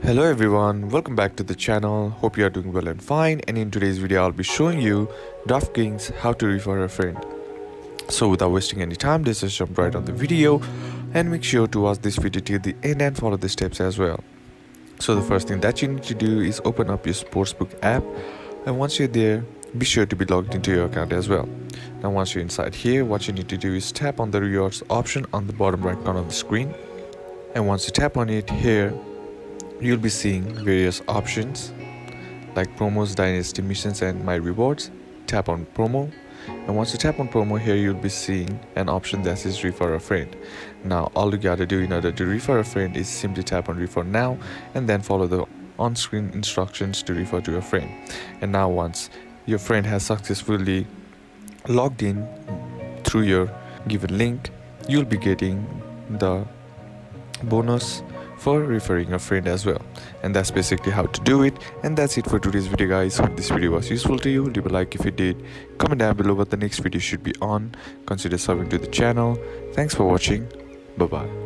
Hello everyone, welcome back to the channel. Hope you are doing well and fine, and in today's video I'll be showing you DraftKings how to refer a friend. So without wasting any time, let's just jump right on the video and make sure to watch this video till the end and follow the steps as well. So the first thing that you need to do is open up your sportsbook app, and once you're there, be sure to be logged into your account as well. Now once you're inside here, what you need to do is tap on the rewards option on the bottom right corner of the screen, and once you tap on it here, you'll be seeing various options like promos, dynasty missions, and my rewards. Tap on promo, and once you tap on promo here, you'll be seeing an option that says refer a friend. Now all you gotta do in order to refer a friend is simply tap on refer now and then follow the on-screen instructions to refer to a friend. And now once your friend has successfully logged in through your given link, you'll be getting the bonus for referring a friend as well. And that's basically how to do it. And that's it for today's video, guys. Hope this video was useful to you. Leave a like if it did, comment down below what the next video should be on, consider subbing to the channel. Thanks for watching. Bye bye.